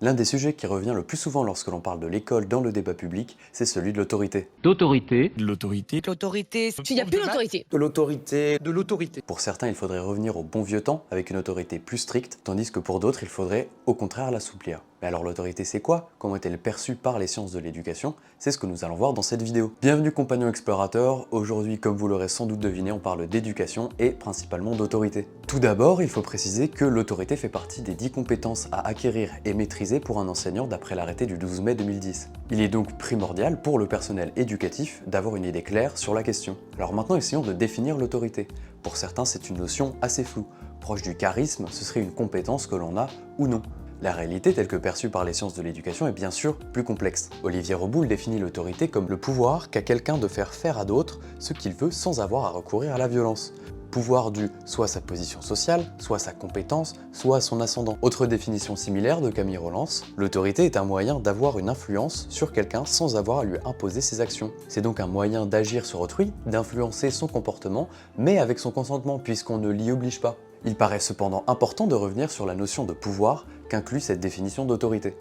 L'un des sujets qui revient le plus souvent lorsque l'on parle de l'école dans le débat public, c'est celui de l'autorité. D'autorité. De l'autorité. L'autorité, il n'y a plus l'autorité. De l'autorité. De l'autorité. Pour certains, il faudrait revenir au bon vieux temps avec une autorité plus stricte, tandis que pour d'autres, il faudrait au contraire l'assouplir. Mais alors l'autorité c'est quoi? Comment est-elle perçue par les sciences de l'éducation? C'est ce que nous allons voir dans cette vidéo. Bienvenue compagnons explorateurs, aujourd'hui comme vous l'aurez sans doute deviné, on parle d'éducation et principalement d'autorité. Tout d'abord, il faut préciser que l'autorité fait partie des 10 compétences à acquérir et maîtriser pour un enseignant d'après l'arrêté du 12 mai 2010. Il est donc primordial pour le personnel éducatif d'avoir une idée claire sur la question. Alors maintenant essayons de définir l'autorité. Pour certains c'est une notion assez floue. Proche du charisme, ce serait une compétence que l'on a ou non. La réalité telle que perçue par les sciences de l'éducation est bien sûr plus complexe. Olivier Reboul définit l'autorité comme le pouvoir qu'a quelqu'un de faire faire à d'autres ce qu'il veut sans avoir à recourir à la violence. Pouvoir dû soit à sa position sociale, soit à sa compétence, soit à son ascendant. Autre définition similaire de Camille Rolans, l'autorité est un moyen d'avoir une influence sur quelqu'un sans avoir à lui imposer ses actions. C'est donc un moyen d'agir sur autrui, d'influencer son comportement, mais avec son consentement puisqu'on ne l'y oblige pas. Il paraît cependant important de revenir sur la notion de pouvoir qu'inclut cette définition d'autorité.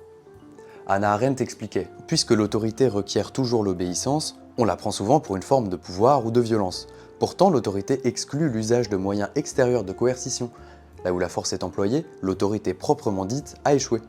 Hannah Arendt expliquait « Puisque l'autorité requiert toujours l'obéissance, on la prend souvent pour une forme de pouvoir ou de violence. Pourtant, l'autorité exclut l'usage de moyens extérieurs de coercition. Là où la force est employée, l'autorité proprement dite a échoué. »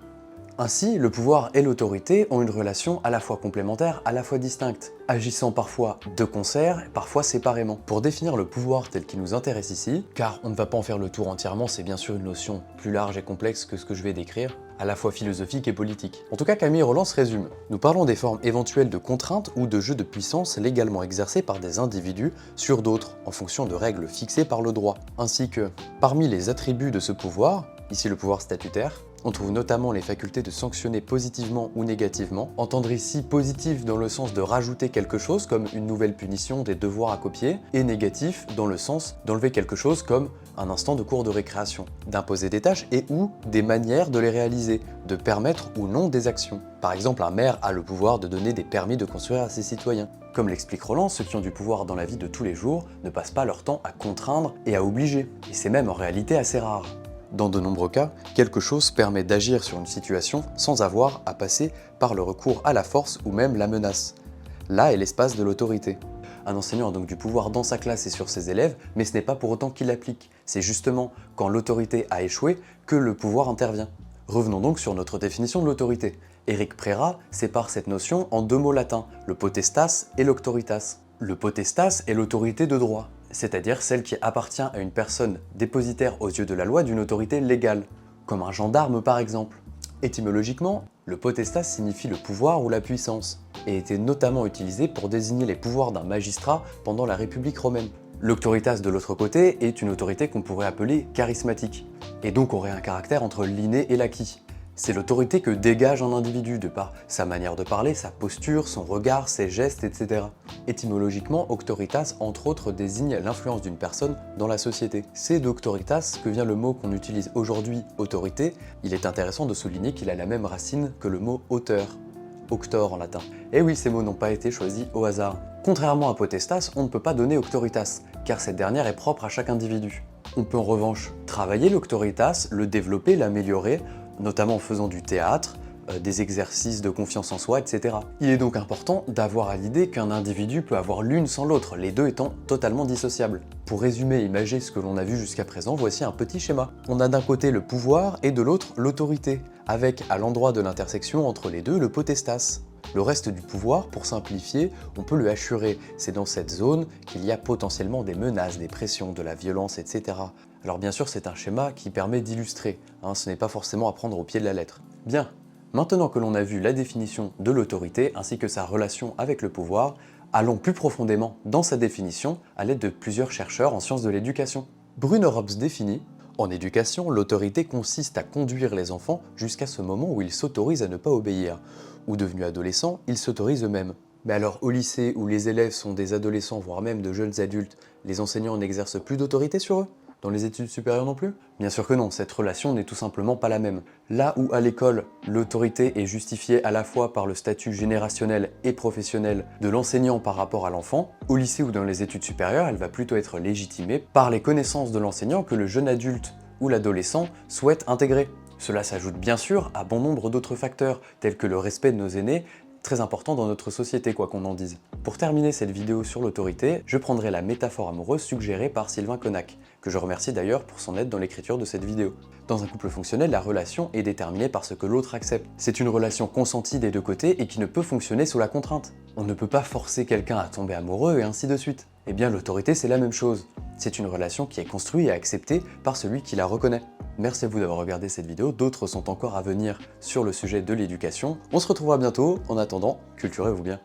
Ainsi, le pouvoir et l'autorité ont une relation à la fois complémentaire, à la fois distincte, agissant parfois de concert, parfois séparément. Pour définir le pouvoir tel qu'il nous intéresse ici, car on ne va pas en faire le tour entièrement, c'est bien sûr une notion plus large et complexe que ce que je vais décrire, à la fois philosophique et politique. En tout cas, Camille Rolans résume. Nous parlons des formes éventuelles de contraintes ou de jeux de puissance légalement exercés par des individus sur d'autres, en fonction de règles fixées par le droit. Ainsi que, parmi les attributs de ce pouvoir, ici le pouvoir statutaire, on trouve notamment les facultés de sanctionner positivement ou négativement, entendre ici positif dans le sens de rajouter quelque chose comme une nouvelle punition, des devoirs à copier, et négatif dans le sens d'enlever quelque chose comme un instant de cours de récréation, d'imposer des tâches et ou des manières de les réaliser, de permettre ou non des actions. Par exemple, un maire a le pouvoir de donner des permis de construire à ses citoyens. Comme l'explique Rolans, ceux qui ont du pouvoir dans la vie de tous les jours ne passent pas leur temps à contraindre et à obliger, et c'est même en réalité assez rare. Dans de nombreux cas, quelque chose permet d'agir sur une situation sans avoir à passer par le recours à la force ou même la menace. Là est l'espace de l'autorité. Un enseignant a donc du pouvoir dans sa classe et sur ses élèves, mais ce n'est pas pour autant qu'il l'applique. C'est justement quand l'autorité a échoué que le pouvoir intervient. Revenons donc sur notre définition de l'autorité. Éric Prérat sépare cette notion en deux mots latins, le potestas et l'auctoritas. Le potestas est l'autorité de droit, c'est-à-dire celle qui appartient à une personne dépositaire aux yeux de la loi d'une autorité légale, comme un gendarme par exemple. Étymologiquement, le potestas signifie le pouvoir ou la puissance, et était notamment utilisé pour désigner les pouvoirs d'un magistrat pendant la République romaine. L'auctoritas de l'autre côté est une autorité qu'on pourrait appeler charismatique, et donc aurait un caractère entre l'inné et l'acquis. C'est l'autorité que dégage un individu de par sa manière de parler, sa posture, son regard, ses gestes, etc. Étymologiquement, auctoritas entre autres désigne l'influence d'une personne dans la société. C'est d'auctoritas que vient le mot qu'on utilise aujourd'hui, autorité. Il est intéressant de souligner qu'il a la même racine que le mot auteur, auctor en latin. Et oui, ces mots n'ont pas été choisis au hasard. Contrairement à potestas, on ne peut pas donner auctoritas, car cette dernière est propre à chaque individu. On peut en revanche travailler l'auctoritas, le développer, l'améliorer, notamment en faisant du théâtre, des exercices de confiance en soi, etc. Il est donc important d'avoir à l'idée qu'un individu peut avoir l'une sans l'autre, les deux étant totalement dissociables. Pour résumer et imager ce que l'on a vu jusqu'à présent, voici un petit schéma. On a d'un côté le pouvoir et de l'autre l'autorité, avec à l'endroit de l'intersection entre les deux le potestas. Le reste du pouvoir, pour simplifier, on peut le assurer. C'est dans cette zone qu'il y a potentiellement des menaces, des pressions, de la violence, etc. Alors bien sûr, c'est un schéma qui permet d'illustrer, ce n'est pas forcément à prendre au pied de la lettre. Bien, maintenant que l'on a vu la définition de l'autorité ainsi que sa relation avec le pouvoir, allons plus profondément dans sa définition à l'aide de plusieurs chercheurs en sciences de l'éducation. Bruno Robs définit « En éducation, l'autorité consiste à conduire les enfants jusqu'à ce moment où ils s'autorisent à ne pas obéir, ou devenus adolescents, ils s'autorisent eux-mêmes. Mais alors au lycée où les élèves sont des adolescents voire même de jeunes adultes, les enseignants n'exercent plus d'autorité sur eux ? Dans les études supérieures non plus? Bien sûr que non, cette relation n'est tout simplement pas la même. Là où à l'école, l'autorité est justifiée à la fois par le statut générationnel et professionnel de l'enseignant par rapport à l'enfant, au lycée ou dans les études supérieures, elle va plutôt être légitimée par les connaissances de l'enseignant que le jeune adulte ou l'adolescent souhaite intégrer. Cela s'ajoute bien sûr à bon nombre d'autres facteurs, tels que le respect de nos aînés, très important dans notre société quoi qu'on en dise. Pour terminer cette vidéo sur l'autorité, je prendrai la métaphore amoureuse suggérée par Sylvain Connac, que je remercie d'ailleurs pour son aide dans l'écriture de cette vidéo. Dans un couple fonctionnel, la relation est déterminée par ce que l'autre accepte. C'est une relation consentie des deux côtés et qui ne peut fonctionner sous la contrainte. On ne peut pas forcer quelqu'un à tomber amoureux et ainsi de suite. Eh bien l'autorité c'est la même chose. C'est une relation qui est construite et acceptée par celui qui la reconnaît. Merci à vous d'avoir regardé cette vidéo, d'autres sont encore à venir sur le sujet de l'éducation. On se retrouvera bientôt, en attendant, culturez-vous bien.